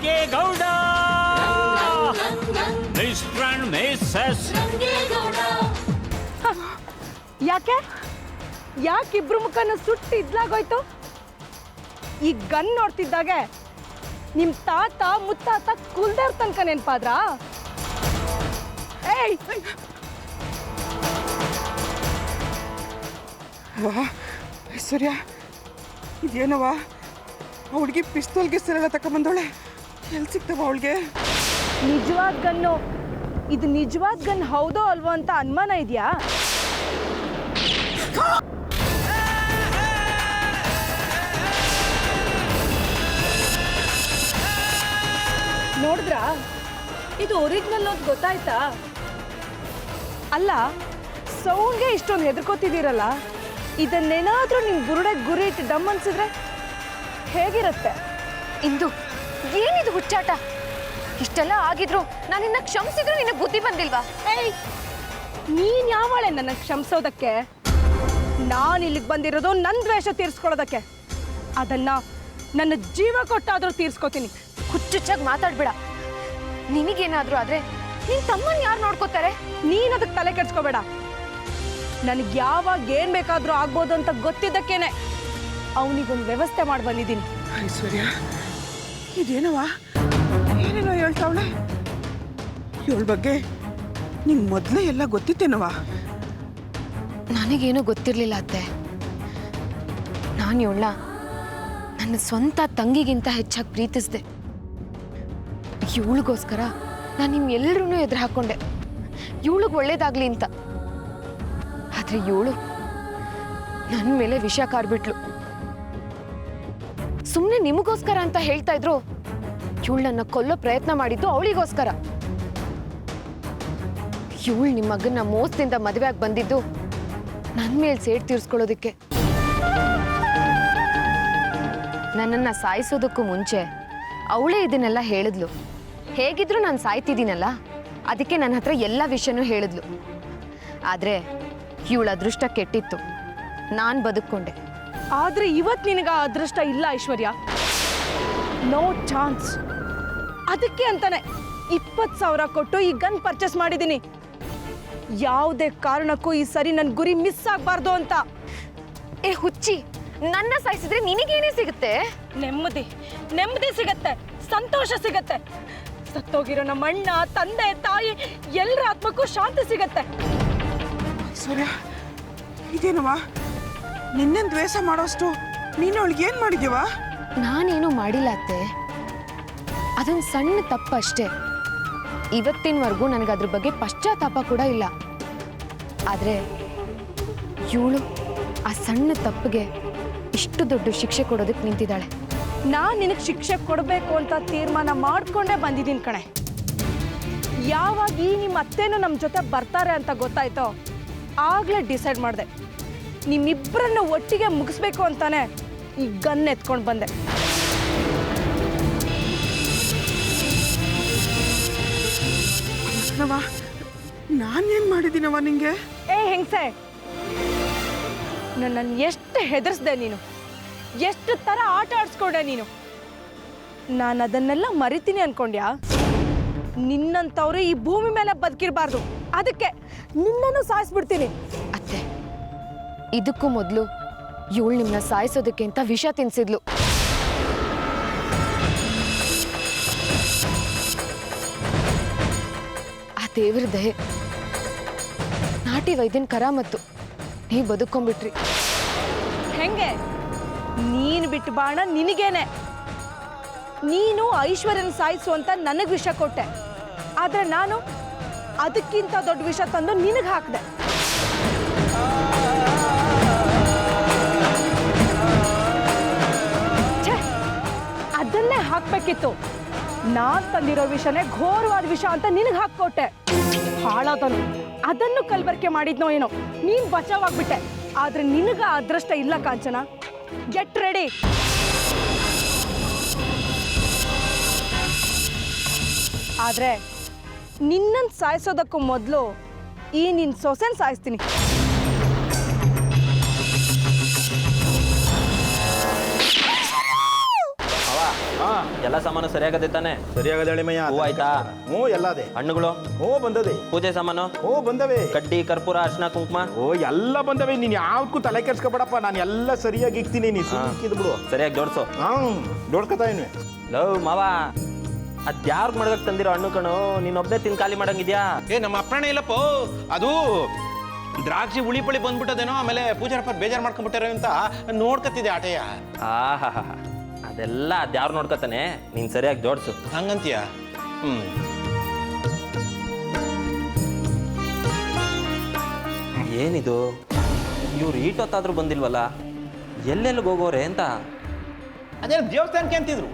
Rangegowda mister and Mrs ಯಾಕೆ ಯಾಕಿಬ್ರು ಮುಖನ ಸುಟ್ಟು ಇದ್ಲಾಗೋಯ್ತು? ಈ ಗನ್ ನೋಡ್ತಿದ್ದಾಗೆ ನಿಮ್ ತಾತ ಮುತ್ತಾತ ಕುಲ್ದೇವ್ರ ತನಕ ನೆನ್ಪಾದ್ರಾ? ಏಯ್ ಐಶ್ವರ್ಯ, ಇದೇನವ? ಅವಳಿಗೆ ಪಿಸ್ತೂಲ್ ಗಿಸ್ತೂಲೆಲ್ಲ ತಕೊಂಬಂದವಳೆ. ಎಲ್ಲಿ ಸಿಗ್ತವ ಅವಳಿಗೆ? ನಿಜವಾದ ಗನ್ನು. ಇದು ನಿಜವಾದ ಗನ್ ಹೌದೋ ಅಲ್ವೋ ಅಂತ ಅನುಮಾನ ಇದೆಯಾ? ನೋಡಿದ್ರಾ? ಇದು ಒರಿಜಿನಲ್ ಅಂತ ಗೊತ್ತಾಯ್ತಾ? ಅಲ್ಲ, ಸೌಂಡ್ಗೆ ಇಷ್ಟೊಂದು ಹೆದರ್ಕೋತಿದ್ದೀರಲ್ಲ, ಇದನ್ನೇನಾದ್ರೂ ನಿಮ್ ಬುರುಡೆಗೆ ಗುರಿ ಇಟ್ಟು ಡಮ್ ಅನ್ಸಿದ್ರೆ ಹೇಗಿರುತ್ತೆ? ಇಂದು ಏನಿದು ಹುಚ್ಚಾಟ? ಇಷ್ಟೆಲ್ಲ ಆಗಿದ್ರು ನಾನಿನ್ನ ಕ್ಷಮಿಸಿದ್ರು ನಿನಗೆ ಬುದ್ಧಿ ಬಂದಿಲ್ವಾ? ಏಯ್, ನೀನ್ ಯಾವಳೆ ನನ್ನ ಕ್ಷಮಿಸೋದಕ್ಕೆ? ನಾನು ಇಲ್ಲಿಗೆ ಬಂದಿರೋದು ನನ್ನ ದ್ವೇಷ ತೀರ್ಸ್ಕೊಳ್ಳೋದಕ್ಕೆ. ಅದನ್ನ ನನ್ನ ಜೀವ ಕೊಟ್ಟಾದ್ರೂ ತೀರ್ಸ್ಕೊತೀನಿ. ಹುಚ್ಚುಚ್ಚಾಗಿ ಮಾತಾಡ್ಬೇಡ. ನಿನಗೇನಾದ್ರೂ ಆದ್ರೆ ನಿನ್ ತಮ್ಮನ್ ಯಾರು ನೋಡ್ಕೋತಾರೆ? ನೀನ್ ಅದಕ್ಕೆ ತಲೆ ಕೆಡ್ಸ್ಕೋಬೇಡ. ನನಗೆ ಯಾವಾಗ ಏನ್ ಬೇಕಾದ್ರೂ ಆಗ್ಬೋದು ಅಂತ ಗೊತ್ತಿದ್ದಕ್ಕೇನೆ ಅವನಿಗೊಂದು ವ್ಯವಸ್ಥೆ ಮಾಡಿ ಬಂದಿದ್ದೀನಿ. ಐಶ್ವರ್ಯ, ಇದೇನವ? ಏನೇನೋ ಹೇಳ್ತಾವಳೆ. ಇವಳ ಬಗ್ಗೆ ನಿಂಗೆ ಮೊದಲೇ ಎಲ್ಲ ಗೊತ್ತಿತ್ತೇನವ? ನನಗೇನೂ ಗೊತ್ತಿರ್ಲಿಲ್ಲ ಅತ್ತೆ. ನಾನು ಇವಳ ನನ್ನ ಸ್ವಂತ ತಂಗಿಗಿಂತ ಹೆಚ್ಚಾಗಿ ಪ್ರೀತಿಸಿದೆ. ಇವಳಿಗೋಸ್ಕರ ನಾನು ನಿಮ್ಮೆಲ್ಲರೂ ಎದುರು ಹಾಕೊಂಡೆ, ಇವಳಿಗೆ ಒಳ್ಳೇದಾಗ್ಲಿ ಅಂತ. ಆದ್ರೆ ಇವಳು ನನ್ನ ಮೇಲೆ ವಿಷ ಕಾರ್ಬಿಟ್ಲು. ಸುಮ್ಮನೆ ನಿಮಗೋಸ್ಕರ ಅಂತ ಹೇಳ್ತಾ ಇದ್ರು, ಇವಳನ್ನ ಕೊಲ್ಲೋ ಪ್ರಯತ್ನ ಮಾಡಿದ್ದು ಅವಳಿಗೋಸ್ಕರ. ಇವಳು ನಿಮ್ಮ ಮಗನ ಮೋಸದಿಂದ ಮದುವೆ ಆಗಿ ಬಂದಿದ್ದು ನನ್ನ ಮೇಲೆ ಸೇಡ್ ತೀರ್ಸ್ಕೊಳ್ಳೋದಕ್ಕೆ. ನನ್ನನ್ನು ಸಾಯಿಸೋದಕ್ಕೂ ಮುಂಚೆ ಅವಳೇ ಇದನ್ನೆಲ್ಲ ಹೇಳಿದ್ಲು. ಹೇಗಿದ್ರು ನಾನು ಸಾಯ್ತಿದ್ದೀನಲ್ಲ, ಅದಕ್ಕೆ ನನ್ನ ಹತ್ರ ಎಲ್ಲ ವಿಷಯನೂ ಹೇಳಿದ್ಲು. ಆದರೆ ಇವಳ ಅದೃಷ್ಟ ಕೆಟ್ಟಿತ್ತು, ನಾನು ಬದುಕೊಂಡೆ. ಆದ್ರೆ ಇವತ್ತು ನಿನಗೆ ಆ ಅದೃಷ್ಟ ಇಲ್ಲ ಐಶ್ವರ್ಯ. No chance. ಅದಕ್ಕೆ ಅಂತಾನೆ 20,000 ಕೊಟ್ಟು ಈ ಗನ್ ಪರ್ಚೇಸ್ ಮಾಡಿದ್ದೀನಿ. ಯಾವುದೇ ಕಾರಣಕ್ಕೂ ಈ ಸರಿ ನನ್ನ ಗುರಿ ಮಿಸ್ ಆಗಬಾರ್ದು ಅಂತ. ಏ ಹುಚ್ಚಿ, ನನ್ನ ಸಾಯಿಸಿದ್ರೆ ನಿನಗೇನೇ ಸಿಗುತ್ತೆ? ನೆಮ್ಮದಿ ಸಿಗತ್ತೆ, ಸಂತೋಷ ಸಿಗತ್ತೆ. ಸತ್ತೋಗಿರೋ ನಮ್ಮ ಅಣ್ಣ, ತಂದೆ, ತಾಯಿ ಎಲ್ಲರ ಆತ್ಮಕ್ಕೂ ಶಾಂತಿ ಸಿಗತ್ತೆ. ಐಶ್ವರ್ಯ, ಇದೇನವ? ನಿನ್ನೆ ದ್ವೇಷ ಮಾಡೋಷ್ಟು ನೀನು ಅವಳಿಗೆ ಏನ್ ಮಾಡಿದ್ಯವ? ನಾನೇನು ಮಾಡಿಲ್ಲ ಅತ್ತೆ, ಅದೊಂದು ಸಣ್ಣ ತಪ್ಪಷ್ಟೇ. ಇವತ್ತಿನವರೆಗೂ ನನಗೆ ಅದ್ರ ಬಗ್ಗೆ ಪಶ್ಚಾತ್ತಾಪ ಕೂಡ ಇಲ್ಲ. ಆದರೆ ಇವಳು ಆ ಸಣ್ಣ ತಪ್ಪಿಗೆ ಇಷ್ಟು ದೊಡ್ಡ ಶಿಕ್ಷೆ ಕೊಡೋದಕ್ಕೆ ನಿಂತಿದ್ದಾಳೆ. ನಾನು ನಿನಗೆ ಶಿಕ್ಷೆ ಕೊಡಬೇಕು ಅಂತ ತೀರ್ಮಾನ ಮಾಡ್ಕೊಂಡೇ ಬಂದಿದ್ದೀನಿ ಕಣೆ. ಯಾವಾಗ ಈ ನಿಮ್ಮ ಅತ್ತೇನು ನಮ್ಮ ಜೊತೆ ಬರ್ತಾರೆ ಅಂತ ಗೊತ್ತಾಯ್ತೋ ಆಗಲೇ ಡಿಸೈಡ್ ಮಾಡಿದೆ, ನಿಮ್ಮಿಬ್ಬರನ್ನು ಒಟ್ಟಿಗೆ ಮುಗಿಸ್ಬೇಕು ಅಂತಾನೆ ಈ ಗನ್ ಎತ್ಕೊಂಡು ಬಂದೆ. ನಾನೇನ್ ಮಾಡಿದ್ದೀನವ ನಿಂಗೆ? ಏ ಹೆಂಗ್ಸೆ, ನನ್ನನ್ನು ಎಷ್ಟು ಹೆದರ್ಸ್ದೆ ನೀನು, ಎಷ್ಟು ಥರ ಆಟ ಆಡಿಸ್ಕೊಂಡೆ ನೀನು. ನಾನು ಅದನ್ನೆಲ್ಲ ಮರಿತೀನಿ ಅನ್ಕೊಂಡ್ಯಾ? ನಿನ್ನಂಥವ್ರು ಈ ಭೂಮಿ ಮೇಲೆ ಬದುಕಿರಬಾರ್ದು, ಅದಕ್ಕೆ ನಿನ್ನನ್ನು ಸಾಯಿಸ್ಬಿಡ್ತೀನಿ. ಅತ್ತೆ, ಇದಕ್ಕೂ ಮೊದಲು ಇವಳು ನಿಮ್ಮನ್ನ ಸಾಯಿಸೋದಕ್ಕೆ ಅಂತ ವಿಷ ತಿನ್ಸಿದ್ಲು. ಆ ದೇವ್ರ ದಯೆ, ನಾಟಿ ವೈದ್ಯನ ಕರಾಮತ್ತು, ನೀವು ಬದುಕೊಂಡ್ಬಿಟ್ರಿ. ಹೆಂಗೆ? ನೀನು ಬಿಟ್ಟು ಬಾಣ ನಿನಗೇನೆ. ನೀನು ಐಶ್ವರ್ಯನ ಸಾಯಿಸು ಅಂತ ನನಗೆ ವಿಷ ಕೊಟ್ಟೆ, ಆದ್ರೆ ನಾನು ಅದಕ್ಕಿಂತ ದೊಡ್ಡ ವಿಷ ತಂದು ನಿನಗೆ ಹಾಕಿದೆ. ಅದನ್ನೇ ಹಾಕ್ಬೇಕಿತ್ತು. ನಾನ್ ತಂದಿರೋ ವಿಷನೇ ಘೋರವಾದ ವಿಷ ಅಂತ ನಿನಗೆ ಹಾಕ್ಕೊಟ್ಟೆ. ಹಾಳಾದನು ಅದನ್ನು ಕಲ್ಬರ್ಕೆ ಮಾಡಿದ್ನೋ ಏನೋ, ನೀನ್ ಬಚಾವಾಗ್ಬಿಟ್ಟೆ. ಆದ್ರೆ ನಿನಗ ಅದೃಷ್ಟ ಇಲ್ಲ ಕಾಂಚನ. Get ready. ಆದ್ರೆ ನಿನ್ನನ್ನು ಸಾಯಿಸೋದಕ್ಕೂ ಮೊದಲು ಈ ನಿನ್ನ ಸೊಸೆನ ಸಾಯಿಸ್ತೀನಿ. ಎಲ್ಲ ಸಾಮಾನು ಸರಿಯಾಗದೆ ತಾನೆ? ಸರಿಯಾಗದ ಎಳಿಮಯ್ಯ. ಹೂ ಆಯ್ತಾ? ಹ್ಞೂ ಎಲ್ಲ ಅದೇ. ಹಣ್ಣುಗಳು? ಹ್ಞೂ ಬಂದದೆ. ಪೂಜೆ ಸಾಮಾನು? ಹ್ಞೂ ಬಂದವೆ. ಕಡ್ಡಿ ಕರ್ಪೂರ ಅರ್ಶಿನ ಕುಂಕುಮ? ಓ ಎಲ್ಲ ಬಂದವೆ. ನೀನು ಯಾವ್ದಕ್ಕೂ ತಲೆ ಕೆಡ್ಸ್ಕೊಬೇಡಪ್ಪ, ನಾನು ಎಲ್ಲ ಸರಿಯಾಗಿ ಇಕ್ತೀನಿ. ನೀನು ಸುಮ್ಕಿದ್ ಬಿಡು. ಸರಿಯಾಗಿ ಜೋಡ್ಸು. ನೋಡ್ಕೊತಾ ಇನ್ವೆ. ಲವ್ ಮಾವ, ಅದ್ಯಾರ್ಗ್ ಮಡಗಕ್ ತಂದಿರೋ ಹಣ್ಣು ಕಣು, ನೀನೊಬ್ಬನೇ ತಿನ್ ಖಾಲಿ ಮಾಡಂಗಿದ್ಯಾ? ನಮ್ಮ ಅಪ್ಪಣ ಇಲ್ಲಪ್ಪ, ಅದು ದ್ರಾಕ್ಷಿ ಹುಳಿ ಪಳಿ ಬಂದ್ಬಿಟ್ಟದೇನೋ, ಆಮೇಲೆ ಪೂಜಾರಪ್ಪ ಬೇಜಾರು ಮಾಡ್ಕೊಂಡ್ಬಿಟ್ಟಾರೆ ಅಂತ ನೋಡ್ಕತ್ತಿದೆ ಆಟೆಯ. ಆಹಾ, ಅದೆಲ್ಲ ಅದ್ಯಾರು ನೋಡ್ಕೊತಾನೆ, ನೀನ್ ಸರಿಯಾಗಿ ಜೋಡ್ಸು. ಹಂಗಂತೀಯ? ಏನಿದು, ಇವ್ರು ಈಟೊತ್ತಾದ್ರೂ ಬಂದಿಲ್ವಲ್ಲ, ಎಲ್ಲೆಲ್ಲಿಗೆ ಹೋಗೋರೆ ಅಂತ? ಅದೇನು ದೇವಸ್ಥಾನಕ್ಕೆ ಅಂತಿದ್ರು.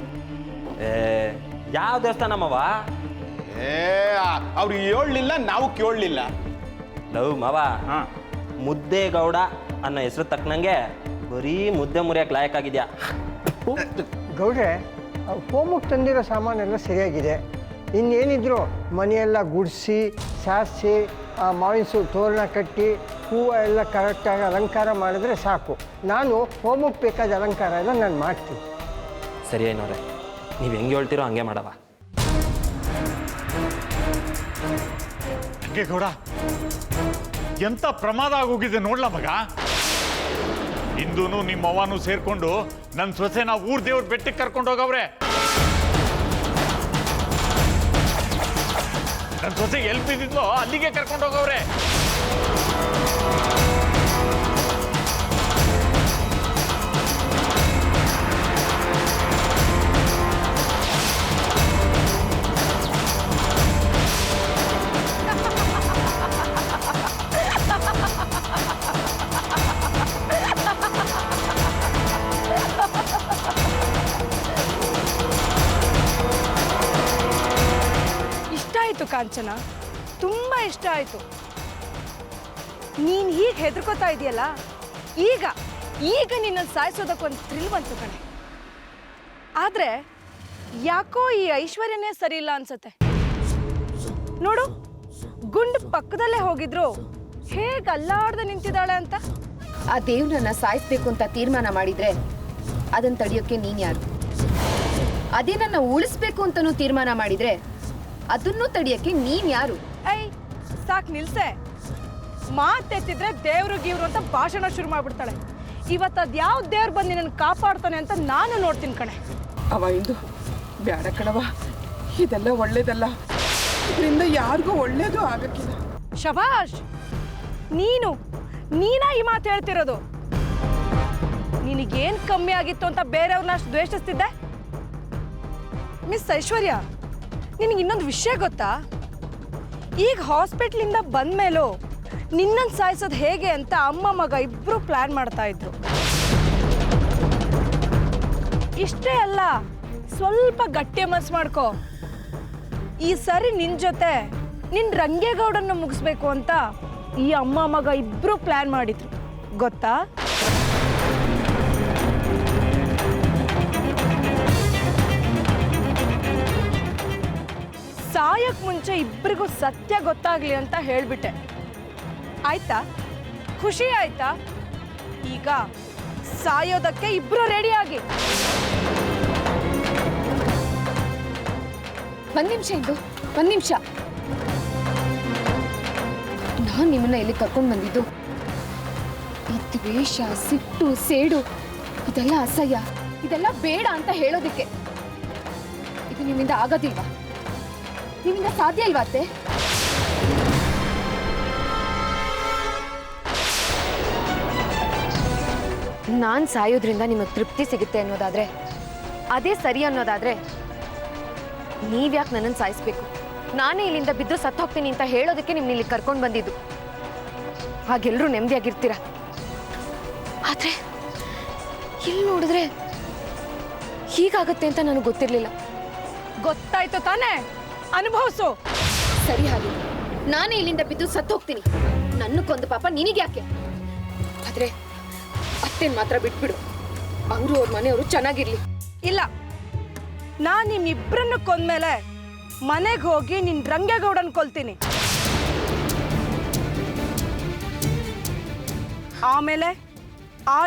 ಯಾವ ದೇವಸ್ಥಾನಮ್ಮವ? ಅವ್ರು ಹೇಳಲಿಲ್ಲ, ನಾವು ಕೇಳಲಿಲ್ಲ. ಲವ್ ಮಾವ, ಮುದ್ದೇಗೌಡ ಅನ್ನೋ ಹೆಸರು ತಕ್ಕನಂಗೆ ಬರೀ ಮುದ್ದೆ ಮುರಿಯಕ್ಕೆ ಲಾಯಕ್ಕಾಗಿದ್ಯಾ? ಗೌಡ್ರೆ, ಹೋಮಕ್ಕೆ ತಂದಿರೋ ಸಾಮಾನೆಲ್ಲ ಸರಿಯಾಗಿದೆ. ಇನ್ನೇನಿದ್ರು ಮನೆಯೆಲ್ಲ ಗುಡಿಸಿ ಸಾರಿಸಿ ಮಾವಿನ ತೋರಣ ಕಟ್ಟಿ ಹೂವು ಎಲ್ಲ ಕರೆಕ್ಟಾಗಿ ಅಲಂಕಾರ ಮಾಡಿದ್ರೆ ಸಾಕು. ನಾನು ಹೋಮಕ್ಕೆ ಬೇಕಾದ ಅಲಂಕಾರ ಎಲ್ಲ ನಾನು ಮಾಡ್ತೀನಿ. ಸರಿ ಏನೋರೆ, ನೀವು ಹೆಂಗೆ ಹೇಳ್ತೀರೋ ಹಂಗೆ ಮಾಡವ. ಗೌಡ, ಎಂತ ಪ್ರಮಾದ ಆಗೋಗಿದೆ ನೋಡ್ಲ ಮಗ. ಇಂದೂನು ನಿಮ್ಮ ಅವ್ವನೂ ಸೇರ್ಕೊಂಡು ನನ್ನ ಸೊಸೆನ ಊರ್ ದೇವ್ರ ಬೆಟ್ಟಕ್ಕೆ ಕರ್ಕೊಂಡು ಹೋಗವ್ರೆ. ನನ್ನ ಸೊಸೆ ಎಲ್ಲಿ ಬಿದ್ದಿದ್ಲೋ ಅಲ್ಲಿಗೆ ಕರ್ಕೊಂಡು ಹೋಗವ್ರೆ. ಕಾಂಚನ, ತುಂಬಾ ಇಷ್ಟ ಆಯ್ತು. ನೀನ್ ಹೀಗೆ ಹೆದರ್ಕೋತಾ ಇದೆಯಲ್ಲ, ಈಗ ನಿನ್ನ ಸಾಯಿಸೋದಕ್ಕೊಂದು ಥ್ರಿಲ್ ಬಂತು ಕಣೆ. ಆದ್ರೆ ಯಾಕೋ ಈ ಐಶ್ವರ್ಯನೇ ಸರಿ ಇಲ್ಲ ಅನ್ಸತ್ತೆ. ನೋಡು, ಗುಂಡು ಪಕ್ಕದಲ್ಲೇ ಹೋಗಿದ್ರು ಹೇಗೆ ಅಲ್ಲಾಡ್ದೆ ನಿಂತಿದ್ದಾಳೆ ಅಂತ. ಆ ದೇವ್ರನ್ನ ಸಾಯಿಸ್ಬೇಕು ಅಂತ ತೀರ್ಮಾನ ಮಾಡಿದ್ರೆ ಅದನ್ನ ತಡೆಯೋಕೆ ನೀನ್ ಯಾರು? ಅದೇ ನನ್ನ ಉಳಿಸ್ಬೇಕು ಅಂತನೂ ತೀರ್ಮಾನ ಮಾಡಿದ್ರೆ ಅದನ್ನು ತಡೆಯಕ್ಕೆ ನೀನ್ ಯಾರು? ಐ ಸಾಕ್ ನಿಲ್ಸೆ. ಮಾತೆತ್ತಿದ್ರೆ ದೇವ್ರು ಗೀವ್ರು ಅಂತ ಭಾಷಣ ಶುರು ಮಾಡ್ಬಿಡ್ತಾಳೆ. ಇವತ್ತು ಅದ್ಯಾವ ದೇವ್ರು ಬಂದು ನಿನ್ನನ್ನು ಕಾಪಾಡ್ತಾನೆ ಅಂತ ನಾನು ನೋಡ್ತೀನಿ ಕಣೆ. ಅವ ಇಂದು ಬ್ಯಾಡ ಕಣವ, ಇದೆಲ್ಲ ಒಳ್ಳೇದಲ್ಲ. ಇದರಿಂದ ಯಾರಿಗೂ ಒಳ್ಳೇದು ಆಗಕ್ಕಿಲ್ಲ. ಶಭಾಷ್, ನೀನಾ ಈ ಮಾತು ಹೇಳ್ತಿರೋದು? ನಿನಗೇನ್ ಕಮ್ಮಿ ಆಗಿತ್ತು ಅಂತ ಬೇರೆಯವ್ರನ್ನ ಅಷ್ಟು ದ್ವೇಷಿಸ್ತಿದ್ದೆ? ಮಿಸ್ ಐಶ್ವರ್ಯ, ನಿನಗೆ ಇನ್ನೊಂದು ವಿಷಯ ಗೊತ್ತಾ? ಈಗ ಹಾಸ್ಪಿಟ್ಲಿಂದ ಬಂದ್ಮೇಲೂ ನಿನ್ನನ್ನು ಸಾಯಿಸೋದು ಹೇಗೆ ಅಂತ ಅಮ್ಮ ಮಗ ಇಬ್ರು ಪ್ಲಾನ್ ಮಾಡ್ತಾ ಇದ್ರು. ಇಷ್ಟೇ ಅಲ್ಲ, ಸ್ವಲ್ಪ ಗಟ್ಟಿ ಮನಸ್ಸು ಮಾಡ್ಕೋ. ಈ ಸರಿ ನಿನ್ ಜೊತೆ ನಿನ್ ರಂಗೇಗೌಡನ್ನ ಮುಗಿಸ್ಬೇಕು ಅಂತ ಈ ಅಮ್ಮ ಮಗ ಇಬ್ರು ಪ್ಲಾನ್ ಮಾಡಿದ್ರು, ಗೊತ್ತಾ? ಸಾಯಕ್ ಮುಂಚೆ ಇಬ್ಬರಿಗೂ ಸತ್ಯ ಗೊತ್ತಾಗ್ಲಿ ಅಂತ ಹೇಳ್ಬಿಟ್ಟೆ. ಆಯ್ತಾ? ಖುಷಿ ಆಯ್ತಾ? ಈಗ ಸಾಯೋದಕ್ಕೆ ಇಬ್ರು ರೆಡಿ ಆಗಿ. ಒಂದ್ ನಿಮಿಷ ಇಂದು, ಒಂದ್ ನಿಮಿಷ. ನಾನ್ ನಿಮ್ಮನ್ನ ಇಲ್ಲಿ ಕರ್ಕೊಂಡು ಬಂದಿದ್ದು ಈ ದ್ವೇಷ, ಸಿಟ್ಟು, ಸೇಡು ಇದೆಲ್ಲ ಅಸಹ್ಯ, ಇದೆಲ್ಲ ಬೇಡ ಅಂತ ಹೇಳೋದಿಕ್ಕೆ. ಇದು ನಿಮ್ಮಿಂದ ಆಗೋದಿಲ್ವಾ? ನಿಮ್ಮಿಂದ ಸಾಧ್ಯ ಇಲ್ವಾ ಅತ್ತೆ? ನಾನ್ ಸಾಯೋದ್ರಿಂದ ನಿಮಗೆ ತೃಪ್ತಿ ಸಿಗುತ್ತೆ ಅನ್ನೋದಾದ್ರೆ, ಅದೇ ಸರಿ ಅನ್ನೋದಾದ್ರೆ, ನೀವ್ಯಾಕೆ ನನ್ನನ್ನು ಸಾಯಿಸ್ಬೇಕು? ನಾನೇ ಇಲ್ಲಿಂದ ಬಿದ್ದು ಸತ್ತು ಹೋಗ್ತೀನಿ ಅಂತ ಹೇಳೋದಕ್ಕೆ ನಿಮ್ನ ಇಲ್ಲಿ ಕರ್ಕೊಂಡು ಬಂದಿದ್ದು. ಹಾಗೆಲ್ಲರೂ ನೆಮ್ಮದಿಯಾಗಿರ್ತೀರ. ಆದ್ರೆ ಇಲ್ಲಿ ನೋಡಿದ್ರೆ ಹೀಗಾಗತ್ತೆ ಅಂತ ನನಗೆ ಗೊತ್ತಿರಲಿಲ್ಲ. ಗೊತ್ತಾಯ್ತು ತಾನೇ? ಅನುಭವಿಸು. ಸರಿ, ಹಾಗೆ ನಾನೇ ಇಲ್ಲಿಂದ ಬಿದ್ದು ಸತ್ತು ಹೋಗ್ತೀನಿ. ನನ್ನ ಕೊಂದು ಪಾಪ ನಿನಗೆ ಯಾಕೆ? ಆದ್ರೆ ಅತ್ತೆನ್ ಮಾತ್ರ ಬಿಟ್ಬಿಡು. ಅವರು ಅವ್ರ ಮನೆಯವರು ಚೆನ್ನಾಗಿರ್ಲಿ. ಇಲ್ಲ, ನಾನ್ ನಿಮ್ಮಿಬ್ರನ್ನು ಕೊಂದ್ಮೇಲೆ ಮನೆಗೆ ಹೋಗಿ ನಿನ್ ರಂಗೇಗೌಡನ್ ಕೊಲ್ತೀನಿ. ಆಮೇಲೆ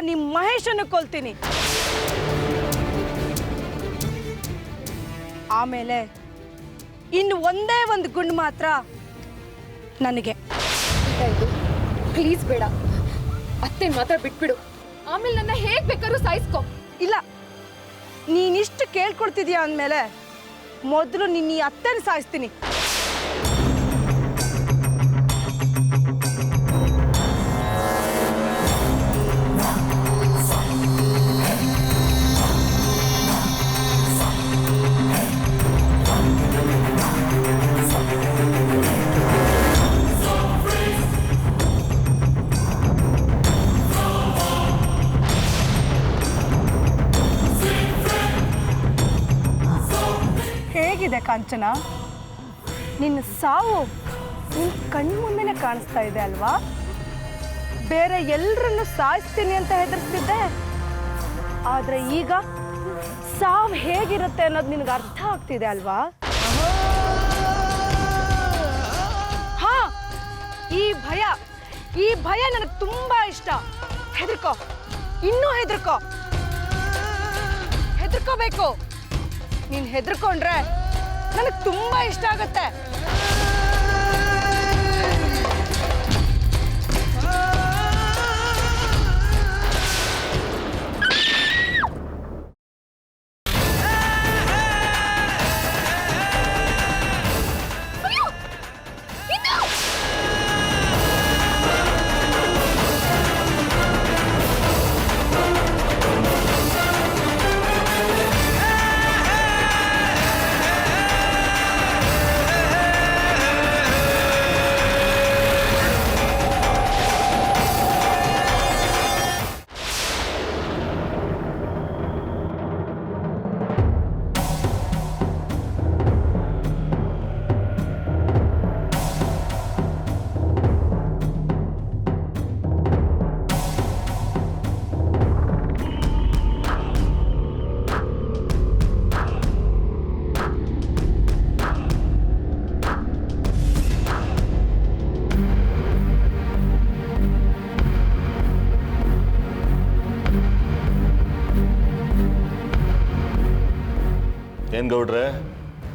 ನಿಮ್ ಮಹೇಶನ್ನು ಕೊಲ್ತೀನಿ. ಆಮೇಲೆ ಇನ್ನು ಒಂದೇ ಒಂದು ಗುಂಡು ಮಾತ್ರ ನನಗೆ. ಪ್ಲೀಸ್ ಬೇಡ, ಅತ್ತೆ ಮಾತ್ರ ಬಿಟ್ಬಿಡು. ಆಮೇಲೆ ನನ್ನ ಹೇಗ್ ಬೇಕಾದ್ರೂ ಸಾಯಿಸ್ಕೊ. ಇಲ್ಲ, ನೀನಿಷ್ಟು ಕೇಳ್ಕೊಡ್ತಿದ್ಯಾ ಅಂದಮೇಲೆ ಮೊದಲು ನಿನ್ನ ಈ ಅತ್ತೆನ ಸಾಯಿಸ್ತೀನಿ. ಹೇಗಿದೆ ಕಾಂಚನ, ನಿನ್ನ ಸಾವು ನಿನ್ನ ಕಣ್ಮುಂದೆನೇ ಕಾಣಿಸ್ತಾ ಇದೆ ಅಲ್ವಾ? ಬೇರೆ ಎಲ್ಲರನ್ನು ಸಾಯಿಸ್ತೀನಿ ಅಂತ ಹೆದರ್ಸ್ತಿದ್ದೆ, ಆದರೆ ಈಗ ಸಾವು ಹೇಗಿರುತ್ತೆ ಅನ್ನೋದು ನಿನಗೆ ಅರ್ಥ ಆಗ್ತಿದೆ ಅಲ್ವಾ? ಹಾ, ಈ ಭಯ ನನಗೆ ತುಂಬಾ ಇಷ್ಟ. ಹೆದರ್ಕೋ, ಇನ್ನೂ ಹೆದರ್ಕೋಬೇಕು. ನೀನು ಹೆದರ್ಕೊಂಡ್ರೆ ನನಗೆ ತುಂಬಾ ಇಷ್ಟ ಆಗುತ್ತೆ. ಏನು ಗೌಡ್ರೆ,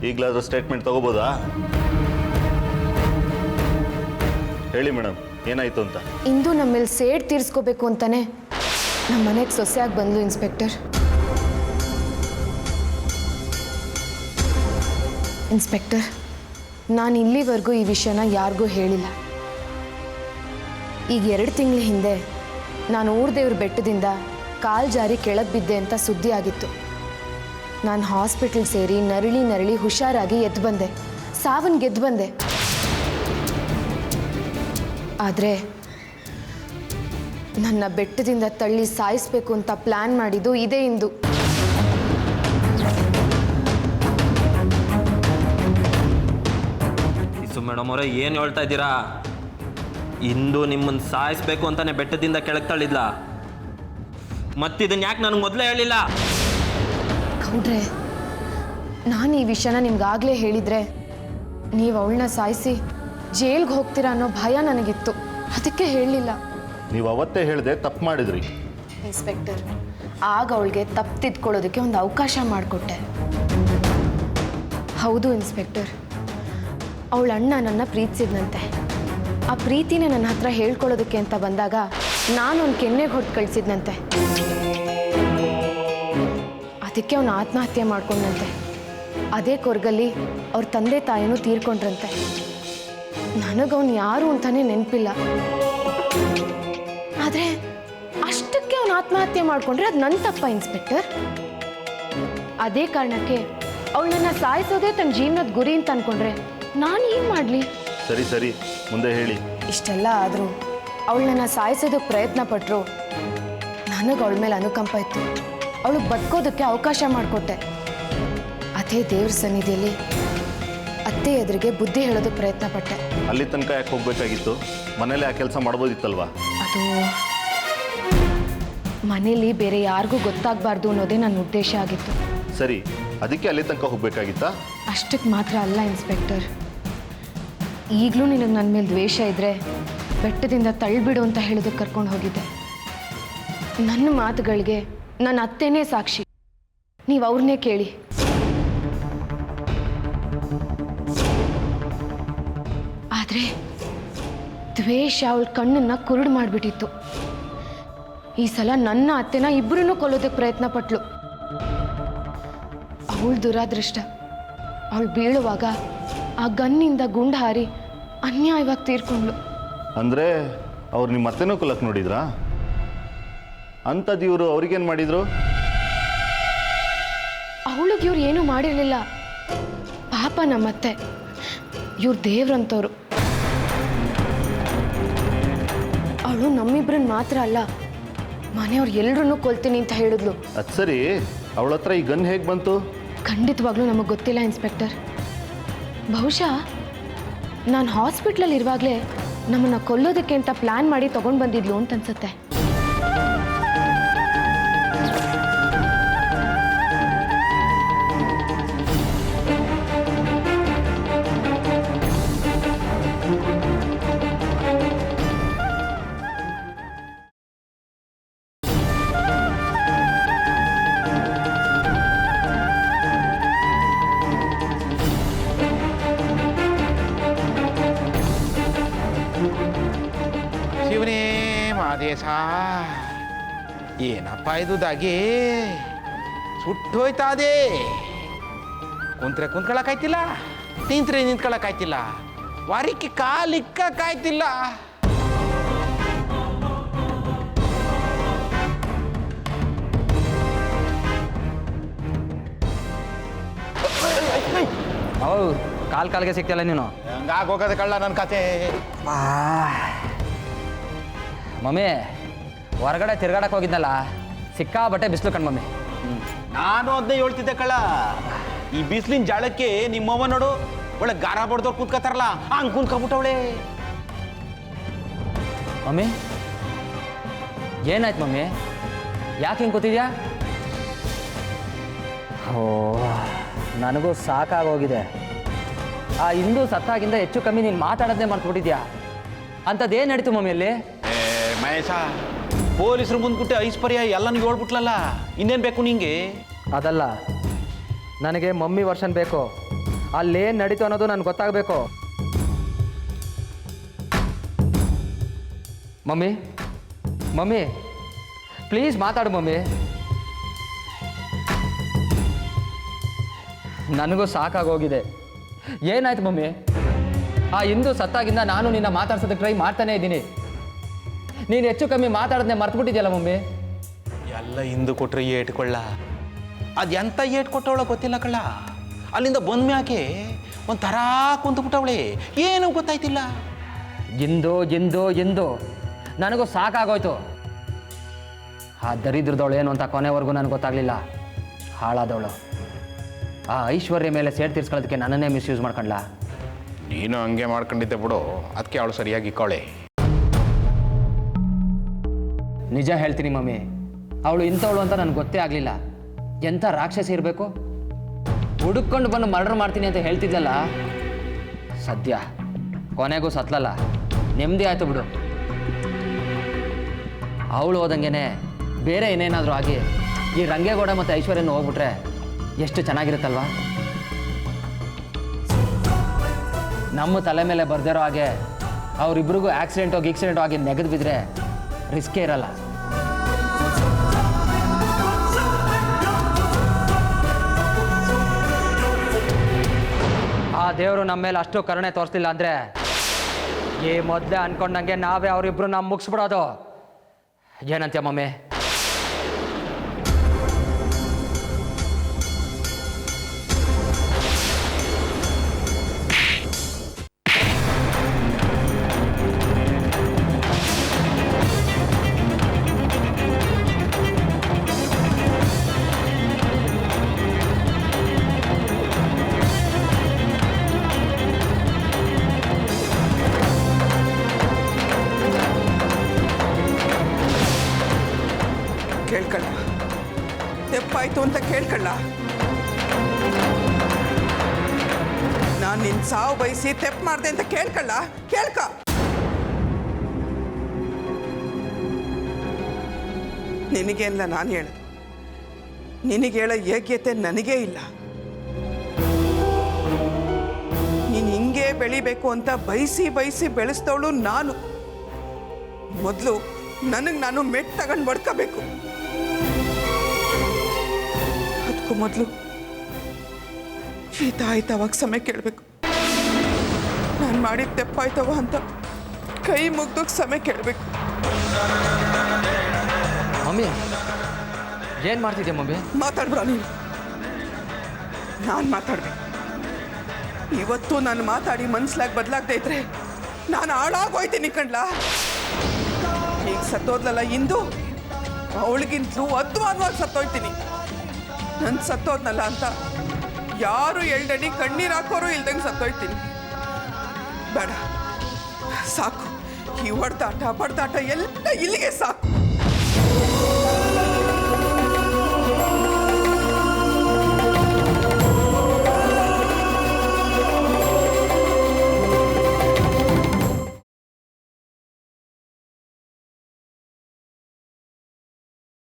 ಈಗಲಾದ್ರೂ ಸ್ಟೇಟ್ಮೆಂಟ್ ತಗೋಬೋದಾ? ಹೇಳಿ ಮೇಡಮ್, ಏನಾಯ್ತು ಅಂತ. ಇಂದು ನಮ್ಮೇಲೆ ಸೇಡ್ ತೀರಿಸ್ಕೋಬೇಕು ಅಂತಾನೆ ನಮ್ಮ ಮನೆಗೆ ಸೊಸೆಯಾಗಿ ಬಂದ್ಲು ಇನ್ಸ್ಪೆಕ್ಟರ್. ನಾನು ಇಲ್ಲಿವರೆಗೂ ಈ ವಿಷಯನ ಯಾರಿಗೂ ಹೇಳಿಲ್ಲ. ಈಗ 2 ತಿಂಗಳ ಹಿಂದೆ ನಾನು ಊರ್ದೇವ್ರ ಬೆಟ್ಟದಿಂದ ಕಾಲು ಜಾರಿ ಕೆಳಗೆ ಬಿದ್ದೆ ಅಂತ ಸುದ್ದಿ ಆಗಿತ್ತು. ನಾನು ಹಾಸ್ಪಿಟಲ್ ಸೇರಿ ನರಳಿ ಹುಷಾರಾಗಿ ಎದ್ದು ಬಂದೆ, ಸಾವನ್ ಗೆದ್ದು ಬಂದೆ. ಆದರೆ ನನ್ನ ಬೆಟ್ಟದಿಂದ ತಳ್ಳಿ ಸಾಯಿಸ್ಬೇಕು ಅಂತ ಪ್ಲಾನ್ ಮಾಡಿದ್ದು ಇದೇ ಇಂದು. ಮೇಡಮ್ ಅವರೇ, ಏನು ಹೇಳ್ತಾ ಇದ್ದೀರಾ? ಇಂದು ನಿಮ್ಮನ್ನು ಸಾಯಿಸ್ಬೇಕು ಅಂತಾನೆ ಬೆಟ್ಟದಿಂದ ಕೆಳಗೆ ತಳ್ಳಿದ್ಲ? ಮತ್ತಿದನ್ನು ಯಾಕೆ ನನಗೆ ಮೊದಲೇ ಹೇಳಿಲ್ಲ? ಗೌಡ್ರೆ, ನಾನು ಈ ವಿಷಯನ ನಿಮ್ಗಾಗಲೇ ಹೇಳಿದ್ರೆ ನೀವು ಅವಳನ್ನ ಸಾಯಿಸಿ ಜೈಲ್ಗೆ ಹೋಗ್ತೀರಾ ಅನ್ನೋ ಭಯ ನನಗಿತ್ತು, ಅದಕ್ಕೆ ಹೇಳಲಿಲ್ಲ. ನೀವು ಅವತ್ತೇ ಹೇಳಿದೆ, ತಪ್ಪು ಮಾಡಿದ್ರಿ. ಇನ್ಸ್ಪೆಕ್ಟರ್, ಆಗ ಅವಳಿಗೆ ತಪ್ಪು ತಿದ್ಕೊಳ್ಳೋದಕ್ಕೆ ಒಂದು ಅವಕಾಶ ಮಾಡಿಕೊಟ್ಟೆ. ಹೌದು ಇನ್ಸ್ಪೆಕ್ಟರ್, ಅವಳ ಅಣ್ಣ ನನ್ನ ಪ್ರೀತಿಸಿದ್ನಂತೆ. ಆ ಪ್ರೀತಿನೇ ನನ್ನ ಹತ್ರ ಹೇಳ್ಕೊಳ್ಳೋದಕ್ಕೆ ಅಂತ ಬಂದಾಗ ನಾನೊಂದು ಕೆನ್ನೆಗೆ ಹೊಡೆದು ಕಳಿಸಿದ್ನಂತೆ. ಅದಕ್ಕೆ ಅವನು ಆತ್ಮಹತ್ಯೆ ಮಾಡ್ಕೊಂಡಂತೆ. ಅದೇ ಕೊರ್ಗಲ್ಲಿ ಅವ್ರ ತಂದೆ ತಾಯಿನೂ ತೀರ್ಕೊಂಡ್ರಂತೆ. ನನಗವನು ಯಾರು ಅಂತಾನೆ ನೆನಪಿಲ್ಲ. ಆದರೆ ಅಷ್ಟಕ್ಕೆ ಅವನು ಆತ್ಮಹತ್ಯೆ ಮಾಡ್ಕೊಂಡ್ರೆ ಅದು ನನ್ನ ತಪ್ಪ ಇನ್ಸ್ಪೆಕ್ಟರ್? ಅದೇ ಕಾರಣಕ್ಕೆ ಅವಳನ್ನ ಸಾಯಿಸೋದೇ ತನ್ನ ಜೀವನದ ಗುರಿ ಅಂತ ಅನ್ಕೊಂಡ್ರೆ ನಾನು ಏನು ಮಾಡಲಿ? ಸರಿ, ಮುಂದೆ ಹೇಳಿ. ಇಷ್ಟೆಲ್ಲ ಆದರೂ ಅವಳನ್ನ ಸಾಯಿಸೋದಕ್ಕೆ ಪ್ರಯತ್ನ ಪಟ್ಟರು. ನನಗೆ ಅವಳ ಮೇಲೆ ಅನುಕಂಪ ಇತ್ತು. ಅವಳು ಬದುಕೋದಕ್ಕೆ ಅವಕಾಶ ಮಾಡಿಕೊಟ್ಟೆ. ಅದೇ ದೇವ್ರ ಸನ್ನಿಧಿಯಲ್ಲಿ ಅತ್ತೆ ಎದುರಿಗೆ ಬುದ್ಧಿ ಹೇಳೋದಕ್ಕೆ ಪ್ರಯತ್ನ ಪಟ್ಟೆ. ಅಲ್ಲಿ ತನಕ ಯಾಕೆ ಹೋಗ್ಬೇಕಾಗಿತ್ತು? ಮನೇಲಿ ಆ ಕೆಲಸ ಮಾಡ್ಬೋದಿತ್ತಲ್ವಾ? ಅದು ಮನೇಲಿ ಬೇರೆ ಯಾರಿಗೂ ಗೊತ್ತಾಗಬಾರ್ದು ಅನ್ನೋದೇ ನನ್ನ ಉದ್ದೇಶ ಆಗಿತ್ತು. ಸರಿ, ಅದಕ್ಕೆ ಅಲ್ಲಿ ತನಕ ಹೋಗ್ಬೇಕಾಗಿತ್ತಾ? ಅಷ್ಟಕ್ಕೆ ಮಾತ್ರ ಅಲ್ಲ ಇನ್ಸ್ಪೆಕ್ಟರ್, ಈಗಲೂ ನಿನಗೆ ನನ್ನ ಮೇಲೆ ದ್ವೇಷ ಇದ್ದರೆ ಬೆಟ್ಟದಿಂದ ತಳ್ಳಿಬಿಡು ಅಂತ ಹೇಳೋದಕ್ಕೆ ಕರ್ಕೊಂಡು ಹೋಗಿದ್ದೆ. ನನ್ನ ಮಾತುಗಳಿಗೆ ನನ್ನ ಅತ್ತೆನೇ ಸಾಕ್ಷಿ. ನೀವು ಅವ್ರನ್ನೇ ಕೇಳಿ. ಆದರೆ ದ್ವೇಷ ಅವಳ ಕಣ್ಣನ್ನು ಕುರುಡು ಮಾಡಿಬಿಟ್ಟಿತ್ತು. ಈ ಸಲ ನನ್ನ ಅತ್ತೆನ ಇಬ್ಬರನ್ನೂ ಕೊಲ್ಲೋದಕ್ಕೆ ಪ್ರಯತ್ನ ಪಟ್ಲು. ಅವಳ ದುರಾದೃಷ್ಟ, ಅವಳು ಬೀಳುವಾಗ ಆ ಗನ್ನಿಂದ ಗುಂಡು ಹಾರಿ ಅನ್ಯಾಯವಾಗಿ ತೀರ್ಕೊಂಡ್ಳು. ಅಂದರೆ ಅವ್ರು ನಿಮ್ಮ ಅತ್ತೆನೂ ಕೊಲ್ಲಕ್ಕೆ ನೋಡಿದ್ರಾ? ಅಂಥದ್ದು ಇವರು ಅವ್ರಿಗೇನು ಮಾಡಿದ್ರು? ಅವಳಿಗೆ ಇವ್ರು ಏನೂ ಮಾಡಿರಲಿಲ್ಲ. ಪಾಪ ನಮ್ಮತ್ತೆ, ಇವ್ರು ದೇವ್ರಂತವ್ರು. ಅವಳು ನಮ್ಮಿಬ್ರನ್ನ ಮಾತ್ರ ಅಲ್ಲ, ಮನೆಯವ್ರು ಎಲ್ರೂ ಕೊಲ್ತೀನಿ ಅಂತ ಹೇಳಿದ್ಲು. ಅದು ಸರಿ, ಅವಳ ಹತ್ರ ಈ ಗನ್ ಹೇಗೆ ಬಂತು? ಖಂಡಿತವಾಗ್ಲೂ ನಮಗೆ ಗೊತ್ತಿಲ್ಲ ಇನ್ಸ್ಪೆಕ್ಟರ್. ಬಹುಶಃ ನಾನು ಹಾಸ್ಪಿಟ್ಲಲ್ಲಿ ಇರುವಾಗಲೇ ನಮ್ಮನ್ನು ಕೊಲ್ಲೋದಕ್ಕೆ ಅಂತ ಪ್ಲ್ಯಾನ್ ಮಾಡಿ ತೊಗೊಂಡು ಬಂದಿದ್ಲು ಅಂತ ಅನ್ಸುತ್ತೆ. ಶಿವನೇ ಮಾದೇಶ, ಏನಪ್ಪ ಇದು ದಾಗಿ ಸುಟ್ಟೋಯ್ತಾದೆ. ಕುಂತ್ರೆ ಕುಂತ್ಕೊಳಕಾಯ್ತಿಲ್ಲ, ನಿಂತ್ರೆ ನಿಂತ್ಕೊಳಕಾಯ್ತಿಲ್ಲ, ವಾರಕ್ಕೆ ಕಾಲಿಕ್ಕಕಾಯ್ತಿಲ್ಲ. ಹೌದು, ಕಾಲ್ಗೆ ಸಿಗ್ತಿಲ್ಲ ನೀನು. ಹಂಗಾಗೋಗದೆ ಕಳ್ಳ ನನ್ನ ಕತೆ. ಮಮ್ಮಿ, ಹೊರಗಡೆ ತಿರ್ಗಾಡಕ್ಕೆ ಹೋಗಿದ್ನಲ್ಲ, ಸಿಕ್ಕಾಬಟ್ಟೆ ಬಿಸಿಲು ಕಣ್ ಮಮ್ಮಿ. ನಾನು ಅದನ್ನೇ ಹೇಳ್ತಿದ್ದೆ ಕಳ್ಳ. ಈ ಬಿಸಿಲಿನ ಜಾಳಕ್ಕೆ ನಿಮ್ಮವ್ವ ನೋಡು, ಒಳ್ಳೆ ಗಾರ ಬಡ್ದವ್ರು ಕೂತ್ಕೋತಾರಲ್ಲ, ಹಂಗೆ ಕೂತ್ಕೊಬಿಟ್ಟವಳೆ. ಮಮ್ಮಿ, ಏನಾಯ್ತು ಮಮ್ಮಿ? ಯಾಕೆ ಹಿಂಗೆ ಕೂತಿದ್ಯಾ? ಓ, ನನಗೂ ಸಾಕಾಗೋಗಿದೆ. ಆ ಹಿಂದೂ ಸತ್ತಾಗಿಂದ ಹೆಚ್ಚು ಕಮ್ಮಿ ನೀನು ಮಾತಾಡೋದನ್ನೇ ಮರ್ತ್ಬಿಟ್ಟಿದ್ಯಾ. ಅಂಥದ್ದೇನು ನಡೀತು ಮಮ್ಮಿಯಲ್ಲಿ? ಮಹೇಶ, ಪೊಲೀಸರು ಮುಂದ್ಬಿಟ್ಟು ಐಶ್ವರ್ಯ ಎಲ್ಲನೂ ಹೇಳ್ಬಿಟ್ಲಲ್ಲ, ಇನ್ನೇನು ಬೇಕು ನಿಂಗೆ? ಅದಲ್ಲ, ನನಗೆ ಮಮ್ಮಿ ವರ್ಷನ್ ಬೇಕು. ಅಲ್ಲೇನು ನಡೀತು ಅನ್ನೋದು ನನಗೆ ಗೊತ್ತಾಗಬೇಕು. ಮಮ್ಮಿ, ಮಮ್ಮಿ ಪ್ಲೀಸ್ ಮಾತಾಡು ಮಮ್ಮಿ. ನನಗೂ ಸಾಕಾಗೋಗಿದೆ. ಏನಾಯ್ತು ಮಮ್ಮಿ? ಆ ಹಿಂದೂ ಸತ್ತಾಗಿಂದ ನಾನು ನಿನ್ನ ಮಾತಾಡ್ಸೋದಕ್ಕೆ ಟ್ರೈ ಮಾಡ್ತಾನೇ ಇದ್ದೀನಿ. ನೀನು ಹೆಚ್ಚು ಕಮ್ಮಿ ಮಾತಾಡೋದನ್ನೇ ಮರ್ತ್ಬಿಟ್ಟಿದ್ಯಲ್ಲ ಮಮ್ಮಿ. ಎಲ್ಲ ಹಿಂದೂ ಕೊಟ್ರೆ ಏಟ್ಕೊಳ್ಳ, ಅದು ಎಂತ ಏಟ್ ಕೊಟ್ಟವಳ ಗೊತ್ತಿಲ್ಲ ಕಳ್ಳ. ಅಲ್ಲಿಂದ ಬಂದ್ಮ್ಯಾಕೆ ಒಂಥರ ಕುಂತ್ಬಿಟ್ಟವಳೆ, ಏನು ಗೊತ್ತಾಯ್ತಿಲ್ಲ. ಇಂದು ನನಗೂ ಸಾಕಾಗೋಯ್ತು. ಆ ದರಿದ್ರದವಳು ಏನು ಅಂತ ಕೊನೆವರೆಗೂ ನನಗೆ ಗೊತ್ತಾಗಲಿಲ್ಲ. ಹಾಳಾದವಳು ಆ ಐಶ್ವರ್ಯ ಮೇಲೆ ಸೇಡ್ ತೀರ್ಸ್ಕೊಳ್ಳೋದಕ್ಕೆ ನನ್ನನ್ನೇ ಮಿಸ್ಯೂಸ್ ಮಾಡ್ಕೊಂಡ್ಲ. ನೀನು ಹಂಗೆ ಮಾಡ್ಕೊಂಡಿದ್ದೆ ಬಿಡು, ಅದಕ್ಕೆ ಅವಳು ಸರಿಯಾಗಿ ಇಕ್ಕೊಳ್ಳೆ. ನಿಜ ಹೇಳ್ತೀನಿ ಮಮ್ಮಿ, ಅವಳು ಇಂಥವಳು ಅಂತ ನನಗೆ ಗೊತ್ತೇ ಆಗಲಿಲ್ಲ. ಎಂಥ ರಾಕ್ಷಸಿ ಇರಬೇಕು. ಹುಡುಕೊಂಡು ಬಂದು ಮರ್ಡರ್ ಮಾಡ್ತೀನಿ ಅಂತ ಹೇಳ್ತಿದ್ದಲ್ಲ, ಸದ್ಯ ಕೊನೆಗೂ ಸತ್ಲಲ್ಲ. ನೆಮ್ಮದಿ ಆಯಿತು ಬಿಡು. ಅವಳು ಹೋದಂಗೆ ಬೇರೆ ಏನೇನಾದರೂ ಆಗಿ ಈ ರಂಗೇಗೌಡ ಮತ್ತು ಐಶ್ವರ್ಯನ ಹೋಗ್ಬಿಟ್ರೆ ಎಷ್ಟು ಚೆನ್ನಾಗಿರುತ್ತಲ್ವಾ. ನಮ್ಮ ತಲೆ ಮೇಲೆ ಬರ್ದಿರೋ ಹಾಗೆ ಅವರಿಬ್ರಿಗೂ ಆಕ್ಸಿಡೆಂಟೋ ಆಗಿ ನೆಗೆದು ಬಿದ್ದರೆ ರಿಸ್ಕೇ ಇರಲ್ಲ. ಆ ದೇವರು ನಮ್ಮ ಮೇಲೆ ಅಷ್ಟು ಕರುಣೆ ತೋರಿಸ್ತಿಲ್ಲ ಅಂದರೆ ಈ ಮೊದಲೇ ಅನ್ಕೊಂಡಂಗೆ ನಾವೇ ಅವರಿಬ್ರು ನಾವು ಮುಗಿಸ್ಬಿಡೋದು. ಏನಂತ್ಯ ಮಮ್ಮಿ? ಕೇಳ್ಕೊಳ್ಳ, ತೆಪ್ಪಾಯ್ತು ಅಂತ ಕೇಳ್ಕೊಳ್ಳ. ನಾನು ನಿನ್ನ ಸಾವು ಬಯಸಿ ತೆಪ್ಪು ಮಾಡಿದೆ ಅಂತ ಕೇಳ್ಕೊಳ್ಳ. ಕೇಳ್ಕ. ನಿನಗೇನಿಲ್ಲ ನಾನು ಹೇಳೋದು, ನಿನಗೆ ಹೇಳೋ ಯೋಗ್ಯತೆ ನನಗೇ ಇಲ್ಲ. ನೀನು ಹಿಂಗೆ ಬೆಳಿಬೇಕು ಅಂತ ಬಯಸಿ ಬಯಸಿ ಬೆಳೆಸ್ದವಳು ನಾನು. ಮೊದಲು ನನಗೆ ನಾನು ಮೆಟ್ ತಗೊಂಡು ಬಡ್ಕೋಬೇಕು. ಅದಕ್ಕೂ ಮೊದಲು ಆಯ್ತವಾಗ ಸಮಯ ಕೇಳಬೇಕು. ನಾನು ಮಾಡಿದ ತೆಪ್ಪಾಯ್ತವ ಅಂತ ಕೈ ಮುಗ್ದೋಗಿ ಸಮಯ ಕೇಳಬೇಕು. ಮಮ್ಮಿ ಏನು ಮಾಡ್ತಿದ್ದೆ ಮಮ್ಮಿ? ಮಾತಾಡ್ಬ್ರ ನೀನು. ನಾನು ಮಾತಾಡ್ಬೇಕು. ಇವತ್ತು ನಾನು ಮಾತಾಡಿ ಮನ್ಸಲಾಗಿ ಬದಲಾಗದೆ ಇದ್ರೆ ನಾನು ಹಾಳಾಗೋಯ್ತೀನಿ ಕಣ್ಲ. ಈಗ ಸತ್ತೋದ್ಲಲ್ಲ ಇಂದು, ಅವಳಿಗಿಂತಲೂ ಅದ್ವಾನವಾಗಿ ಸತ್ತೋಯ್ತೀನಿ. ನನ್ನ ಸತ್ತೋದ್ನಲ್ಲ ಅಂತ ಯಾರು ಎಳ್ದಡಿ ಕಣ್ಣೀರು ಹಾಕೋರು ಇಲ್ದಂಗೆ ಸತ್ತೋಯ್ತೀನಿ. ಬೇಡ, ಸಾಕು. ಈ ಹೊಡೆದಾಟ ಬಡ್ದಾಟ ಎಲ್ಲ ಇಲ್ಲಿಗೆ ಸಾಕು.